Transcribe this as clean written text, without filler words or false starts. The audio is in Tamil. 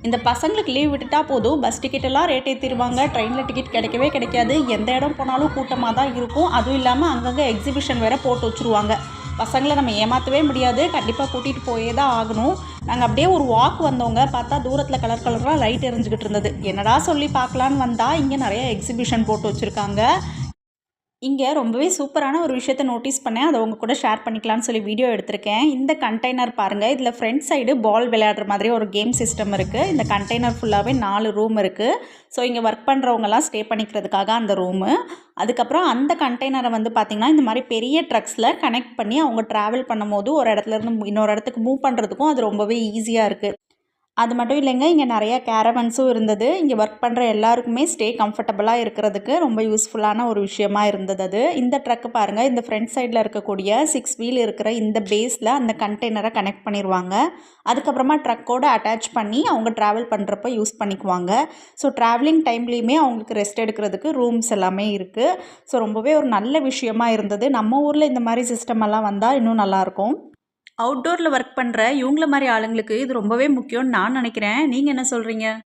இந்த பசங்களுக்கு லீவ் விட்டுட்டா போதும், பஸ் டிக்கெட்டெல்லாம் ரேட் ஏற்றிடுவாங்க. ட்ரெயினில் டிக்கெட் கிடைக்கவே கிடைக்காது. எந்த இடம் போனாலும் கூட்டமாக தான் இருக்கும். அதுவும் இல்லாமல் அங்கங்கே எக்ஸிபிஷன் வேறு போட்டு வச்சுருவாங்க. பசங்களை நம்ம ஏமாற்றவே முடியாது. கண்டிப்பாக கூட்டிகிட்டு போயே தான் ஆகணும். நாங்கள் அப்படியே ஒரு வாக் வந்தவங்க, பார்த்தா தூரத்தில் கலர் கலராக லைட் எரிஞ்சுக்கிட்டு இருந்தது. என்னடா சொல்லி பார்க்கலான்னு வந்தால் இங்கே நிறைய எக்ஸிபிஷன் போட்டு வச்சுருக்காங்க. இங்கே ரொம்பவே சூப்பரான ஒரு விஷயத்த நோட்டீஸ் பண்ணேன். அதை உங்க கூட ஷேர் பண்ணிக்கலான்னு சொல்லி வீடியோ எடுத்திருக்கேன். இந்த கண்டெய்னர் பாருங்கள். இதில் ஃப்ரண்ட் சைடு பால் விளையாடுற மாதிரி ஒரு கேம் சிஸ்டம் இருக்குது. இந்த கண்டெய்னர் ஃபுல்லாகவே 4 ரூம் இருக்குது. ஸோ இங்கே ஒர்க் பண்ணுறவங்கலாம் ஸ்டே பண்ணிக்கிறதுக்காக அந்த ரூமு. அதுக்கப்புறம் அந்த கண்டெய்னரை வந்து பார்த்திங்கன்னா இந்த மாதிரி பெரிய ட்ரக்ஸில் கனெக்ட் பண்ணி அவங்க ட்ராவல் பண்ணும்போது ஒரு இடத்துலேருந்து இன்னொரு இடத்துக்கு மூவ் பண்ணுறதுக்கும் அது ரொம்பவே ஈஸியாக இருக்குது. அது மட்டும் இல்லைங்க, இங்கே நிறையா கேரவன்ஸும் இருந்தது. இங்கே ஒர்க் பண்ணுற எல்லாருக்குமே ஸ்டே கம்ஃபர்டபுளாக இருக்கிறதுக்கு ரொம்ப யூஸ்ஃபுல்லான ஒரு விஷயமா இருந்தது அது. இந்த ட்ரக்கு பாருங்கள், இந்த ஃப்ரண்ட் சைடில் இருக்கக்கூடிய 6 வீல் இருக்கிற இந்த பேஸில் அந்த கண்டெய்னரை கனெக்ட் பண்ணிடுவாங்க. அதுக்கப்புறமா ட்ரக்கோடு அட்டாச் பண்ணி அவங்க ட்ராவல் பண்ணுறப்ப யூஸ் பண்ணிக்குவாங்க. ஸோ ட்ராவலிங் டைம்லேயுமே அவங்களுக்கு ரெஸ்ட் எடுக்கிறதுக்கு ரூம்ஸ் எல்லாமே இருக்குது. ஸோ ரொம்பவே ஒரு நல்ல விஷயமா இருந்தது. நம்ம ஊரில் இந்த மாதிரி சிஸ்டம் எல்லாம் வந்தால் இன்னும் நல்லாயிருக்கும். அவுட்டோரில் ஒர்க் பண்ணுற இவங்கள மாதிரி ஆளுங்களுக்கு இது ரொம்பவே முக்கியம்னு நான் நினைக்கிறேன். நீங்கள் என்ன சொல்கிறீங்க?